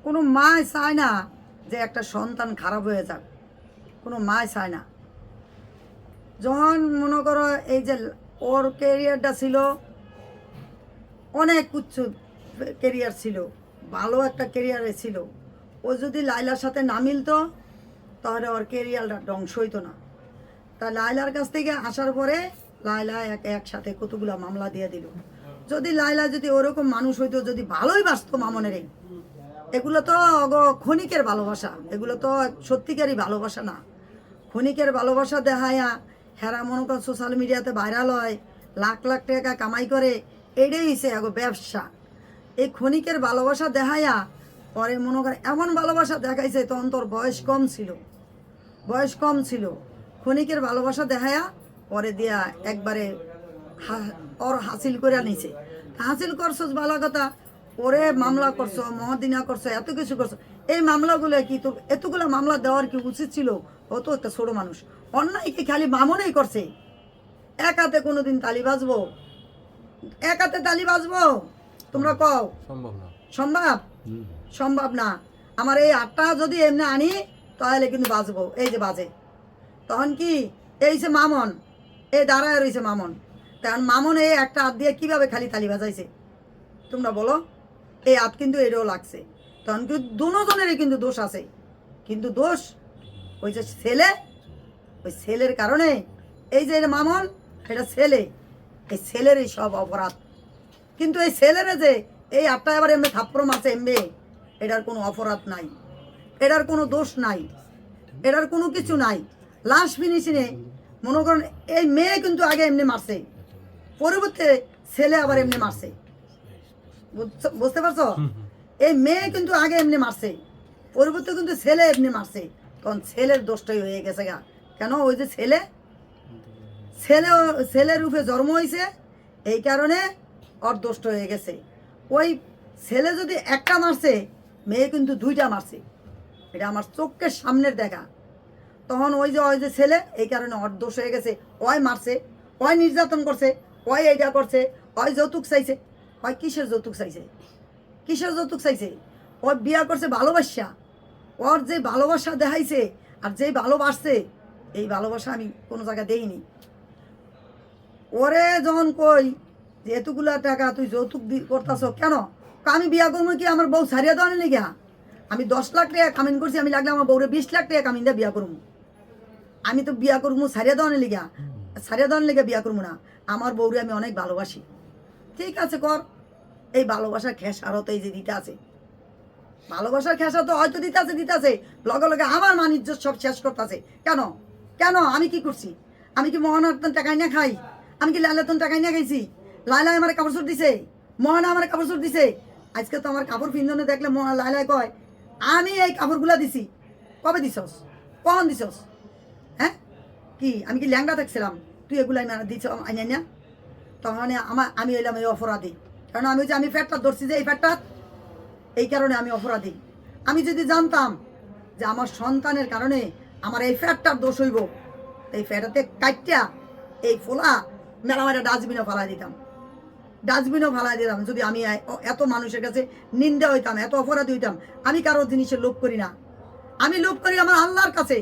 কোনো মাই চায় না যে একটা সন্তান খারাপ হয়ে যাক, কোনো মাই চায় না। যখন মনে করো এই যে ওর ক্যারিয়ারটা ছিল অনেক উচ্চ ক্যারিয়ার ছিল, ভালো একটা ক্যারিয়ারে ছিল, ও যদি লাইলার সাথে না মিলতো তাহলে ওর ক্যারিয়ারটা ধ্বংস হইতো না। তা লাইলার কাছ থেকে আসার পরে লাইলা একসাথে কতগুলো মামলা দিয়ে দিল। যদি লাইলা যদি ওরকম মানুষ হইতো, যদি ভালোই বাসতো মামনের, এগুলো তো ক্ষণিকের ভালোবাসা, এগুলো তো সত্যিকারই ভালোবাসা না। ক্ষণিকের ভালোবাসা দেখায়া হেরা মনে কর সোশ্যাল মিডিয়াতে ভাইরাল হয়, লাখ লাখ টাকা কামাই করে, এটাই হচ্ছে এগো ব্যবসা। এই ক্ষণিকের ভালোবাসা দেখায়া পরে মনে করে এমন ভালোবাসা দেখাইছে, তখন তোর বয়স কম ছিল, বয়স কম ছিল। ক্ষণিকের ভালোবাসা দেখায়া পরে দিয়া একবারে ওর হাসিল করে নিছে। হাসিল করছো ভালো কথা, ওরে মামলা করছো, মহাদিনা করছো, এত কিছু করছো। এই মামলাগুলো কি তো এতগুলো মামলা দেওয়ার কি উচিত ছিল? ও তো একটা ছোট মানুষ, অন্যায় কি খালি মামনেই করছে? এক হাতে কোনোদিন তালি বাজবো? এক হাতে তালি বাজবো? তোমরা কও সম্ভব না। সম্ভব? সম্ভব না। আমার এই আটটা যদি এমনি আনি তাহলে কিন্তু বাজবো। এই যে বাজে, তখন কি এই যে মামন, এই দাঁড়ায় রয়েছে মামন, তখন মামন এই একটা হাত দিয়ে কিভাবে খালি তালি বাজাইছে তোমরা বলো? এই হাত কিন্তু এটাও লাগছে, তখন কিন্তু দুজনেরই কিন্তু দোষ আছে। কিন্তু দোষ ওই যে ছেলে, ওই ছেলের কারণে এই যে মামন, এটা ছেলে, এই ছেলেরই সব অপরাধ। কিন্তু এই ছেলেরা যে এই আটটা এবার এমনি থাপ্পড় মারছে এমবে, এটার কোনো অপরাধ নাই, এটার কোনো দোষ নাই, এটার কোনো কিছু নাই। লাস্ট ফিনিশিংয়ে মনে করেন এই মেয়ে কিন্তু আগে এমনি মারছে, পরবর্তী ছেলে আবার এমনি মারছে। বুঝতে পারছো? এই মেয়ে কিন্তু আগে এমনি মারছে, পরবর্তী কিন্তু ছেলে এমনি মারছে। তখন ছেলের দোষটাই হয়ে গেছে গা। কেন? ওই যে ছেলে, ছেলের রূপে জন্ম হয়েছে, এই কারণে ওর দোষটা হয়ে গেছে। ওই ছেলে যদি একটা মারছে, মেয়ে কিন্তু দুইটা মারছে, এটা আমার চোখের সামনের দেখা। তখন ওই যে ছেলে, এই কারণে ওর দোষ হয়ে গেছে। ওই মারছে, ওই নির্যাতন করছে, ওই এইটা করছে, ওই যৌতুক চাইছে। ওই কিসের যৌতুক চাইছে? কিসের যৌতুক চাইছে? ওই বিয়া করছে ভালোবাসা, ওর যে ভালোবাসা দেখাইছে আর যেই ভালোবাসছে, এই ভালোবাসা আমি কোনো জায়গায় দেইনি। ওরে যখন কই যে এতগুলা টাকা তুই যৌতুক করতেছ কেন? আমি বিয়া করবো কি আমার বউ ছাড়িয়ে দেওয়া নেই গা? আমি 10 লাখ টাকা কামিন করছি, আমি লাগলে আমার বউরে 20 লাখ টাকা কামিন দিয়ে বিয়া করবো। আমি তো বিয়া করবো ছাড়িয়ে দেওয়া নেই গা, ছাড়িয়ে দেওয়ার লেগে বিয়া করবো না। আমার বউরে আমি অনেক ভালোবাসি, ঠিক আছে কর। এই ভালোবাসার খেসারত এই যে দিতে আছে, ভালোবাসার খেসা তো হয়তো দিতে আছে, লগে লগে আমার মানিজ্য সব শেষ করতেছে। কেন? কেন? আমি কি করছি? আমি কি মোহনার টাকাই না খাই? আমি কি লাইলাতন টাকাই না খাইছি? লাইলা আমার কাপড় চোর দিছে, মোহনা আমার কাপড় চোর দিছে। আজকে তো আমার কাপড় পিন্ধনে দেখলে লাইলাই কয় আমি এই কাপড়গুলা দিছি। কবে দিছস? কখন দিছস? হ্যাঁ, কি আমি কি ল্যাংড়া থাকছিলাম তুই এগুলাই দিছ আইনা না? তখন আমি এলাম এই অপরাধী। কারণ আমি যে আমি ফ্যাটটা ধরছি যে এই ফ্যাটটা, এই কারণে আমি অপরাধী। আমি যদি জানতাম যে আমার সন্তানের কারণে আমার এই ফ্যাটটার দোষ হইব, এই ফ্যাটাতে কাটটা এই ফোলা মেলা ডাস্টবিনও ফালাই দিতাম, ডাস্টবিনও ফালাই দিতাম। যদি আমি এত মানুষের কাছে নিন্দা হইতাম, এত অপরাধী হইতাম। আমি কারো জিনিসের লোভ করি না, আমি লোভ করি আমার আল্লাহর কাছে।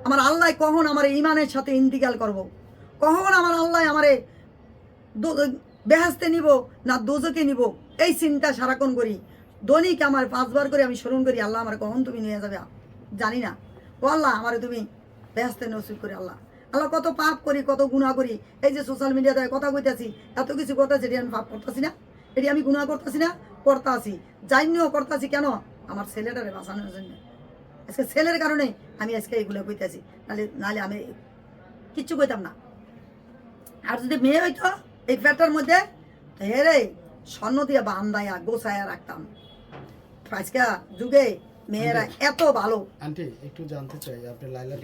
আমার আল্লাহ কখন আমার ইমানের সাথে ইন্তিকাল করব, কখন আমার আল্লাহ আমারে বেহেস্তে নিব না দোজকে নিব, এই চিন্তা সারাক্ষণ করি। দৈনিক আমার 5 বার করে আমি স্মরণ করি, আল্লাহ আমার কখন তুমি নিয়ে যাবে জানি না। ও আল্লাহ আমারে তুমি বেহেস্তে নসিব করে। আল্লাহ আল্লাহ কত পাপ করি, কত গুণা করি। এই যে সোশ্যাল মিডিয়াতে কথা কইতেছি, এত কিছু করতেছি, এটি আমি পাপ করতেছি না? এটি আমি গুণা করতেছি না? করতেছি, জানিও করতেছি। কেন? আমার ছেলেটারে বাঁচানোর জন্য। আজকে ছেলের কারণে আমি আজকে এইগুলো কইতেছি, নাহলে আমি কিচ্ছু কইতাম না। আর যদি মেয়ে হইতো এই ফ্যাটার মধ্যে, হেরে স্বর্ণ দিয়ে বান্ধাইয়া গোছাইয়া রাখতাম। আজকে যুগে মেয়েরা এত ভালো। আন্টি একটু জানতে চাই আপনি লাইলার